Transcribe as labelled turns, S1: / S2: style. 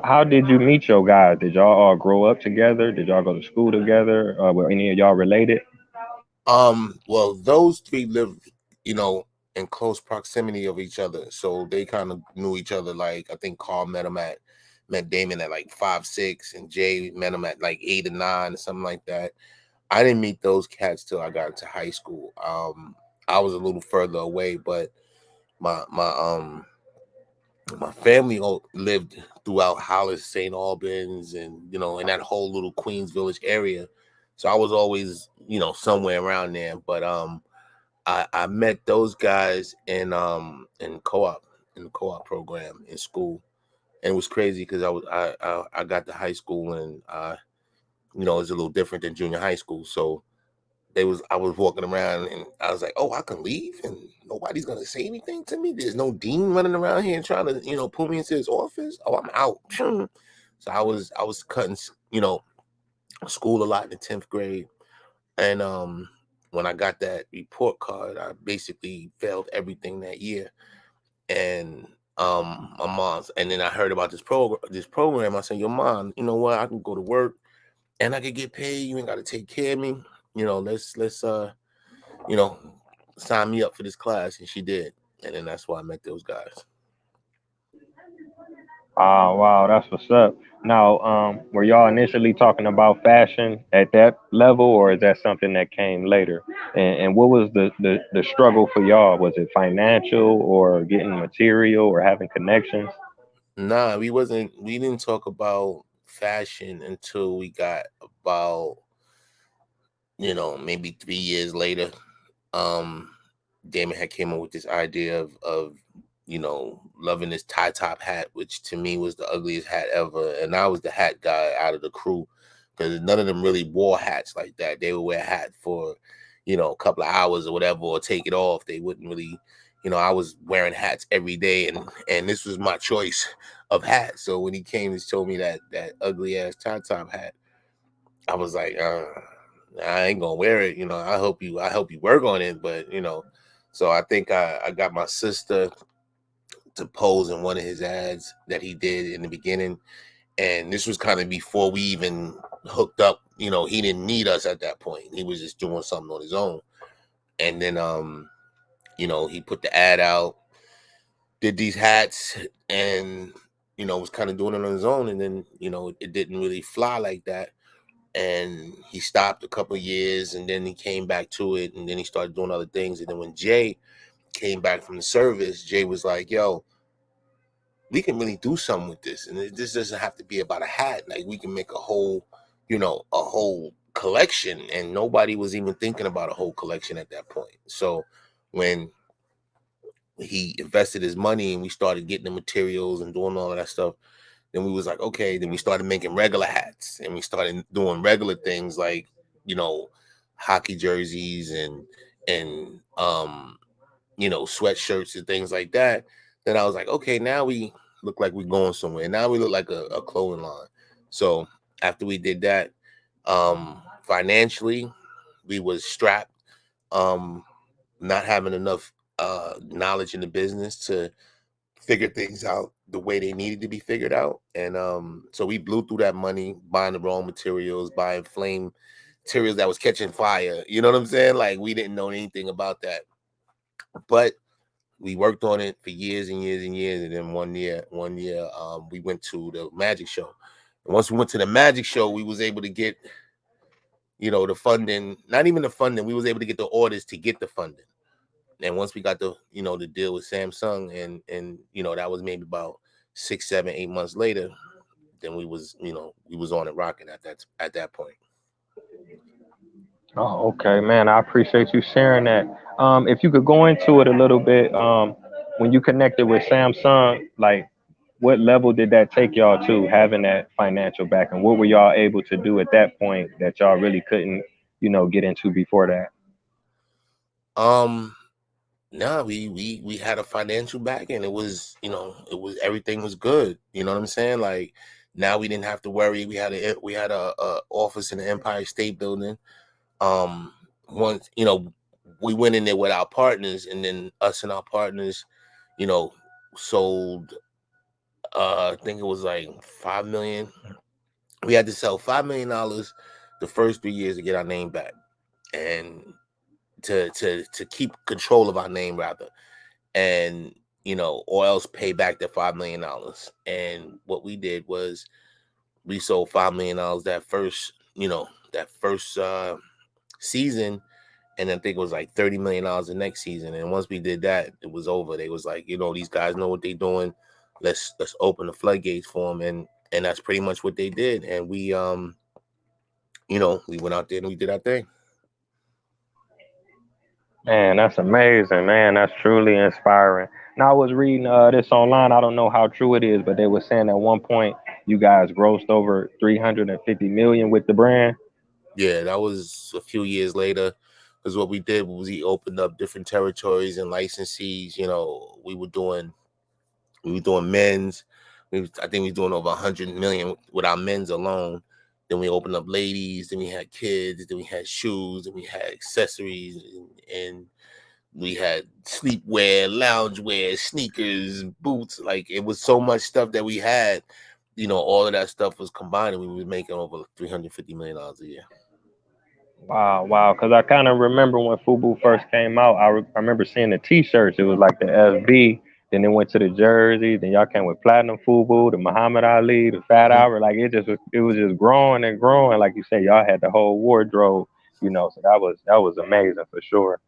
S1: How did you meet your guys? Did y'all all grow up together? Did y'all go to school together? Were any of y'all related?
S2: Well, those three live, you know, in close proximity of each other, so they kind of knew each other. Like I think Carl met Damon at like 5'6", and Jay met him at like 8 or 9 or something like that. I didn't meet those cats till I got into high school. I was a little further away, but my my um my family lived throughout Hollis, St. Albans, and in that whole little Queens Village area. So I was always somewhere around there. But I met those guys in co-op in the co-op program in school, and it was crazy because I got to high school and it was a little different than junior high school. So I was walking around and I was like, oh, I can leave and nobody's gonna say anything to me. There's no dean running around here trying to pull me into his office. Oh, I'm out. So I was cutting school a lot in the 10th grade, and when I got that report card, I basically failed everything that year. And my mom's, and then I heard about this program. I said, your mom, you know what? I can go to work and I could get paid. You ain't got to take care of me. Let's you know, sign me up for this class, and she did, and then that's why I met those guys.
S1: Oh, wow, that's what's up. Now, were y'all initially talking about fashion at that level, or is that something that came later? And what was the struggle for y'all? Was it financial, or getting material, or having connections?
S2: Nah, we didn't talk about fashion until we got about maybe 3 years later. Um, Damon had came up with this idea of loving this tie top hat, which to me was the ugliest hat ever, and I was the hat guy out of the crew because none of them really wore hats like that. They would wear a hat for a couple of hours or whatever, or take it off. They wouldn't really. I was wearing hats every day, and this was my choice of hat. So when he came and told me that ugly ass tie top hat, I was like, I ain't gonna wear it. I hope you work on it, but. So I think I got my sister to pose in one of his ads that he did in the beginning, and this was kind of before we even hooked up. He didn't need us at that point. He was just doing something on his own, and then he put the ad out, did these hats, and was kind of doing it on his own, and then it didn't really fly like that, and he stopped a couple of years, and then he came back to it, and then he started doing other things, and then when Jay came back from the service, Jay was like, yo, we can really do something with this, and this doesn't have to be about a hat. Like, we can make a whole collection, and nobody was even thinking about a whole collection at that point. So when he invested his money and we started getting the materials and doing all of that stuff, then we was like, okay. Then we started making regular hats, and we started doing regular things like you know hockey jerseys and sweatshirts and things like that. Then I was like, okay, now we look like we're going somewhere. Now we look like a clothing line. So after we did that, financially, we was strapped, um, not having enough knowledge in the business to figure things out the way they needed to be figured out. And so we blew through that money buying the wrong materials, buying flame materials that was catching fire. You know what I'm saying? Like, we didn't know anything about that. But we worked on it for years and years and years. And then one year, we went to the magic show. And once we went to the magic show, we was able to get, the funding, not even the funding, we was able to get the orders to get the funding. And once we got the deal with Samsung, and that was maybe about 6, 7, 8 months later, then we was on it rocking at that point.
S1: Oh, okay, man. I appreciate you sharing that. If you could go into it a little bit, when you connected with Samsung, like what level did that take y'all to having that financial back, and what were y'all able to do at that point that y'all really couldn't, get into before that?
S2: Um, no, we had a financial back, and it was everything was good. You know what I'm saying? Like, now we didn't have to worry. We had a office in the Empire State Building. Um, once we went in there with our partners, and then us and our partners, you know, sold I think it was like 5 million. We had to sell $5 million the first 3 years to get our name back, and to keep control of our name rather, and or else pay back that $5 million. And what we did was we sold $5 million that first season, and I think it was like $30 million the next season. And once we did that, it was over. They was like, these guys know what they're doing. Let's open the floodgates for them, and that's pretty much what they did. And we we went out there and we did our thing.
S1: Man, that's amazing, man. That's truly inspiring. Now I was reading this online. I don't know how true it is, but they were saying at one point you guys grossed over 350 million with the brand.
S2: Yeah, that was a few years later. Because what we did was we opened up different territories and licensees. We were doing men's. I think we were doing over 100 million with our men's alone. Then we opened up ladies. Then we had kids. Then we had shoes. Then we had accessories, and we had sleepwear, loungewear, sneakers, boots. Like, it was so much stuff that we had. All of that stuff was combined, and we were making over $350 million a year.
S1: Wow, wow. Because I kind of remember when FUBU first came out. I remember seeing the T-shirts. It was like the FB. Then it went to the jersey. Then y'all came with Platinum FUBU, the Muhammad Ali, the Fat
S2: Mm-hmm.
S1: Hour. Like it was just growing and growing. Like you say, y'all had the whole wardrobe. So that was amazing for sure.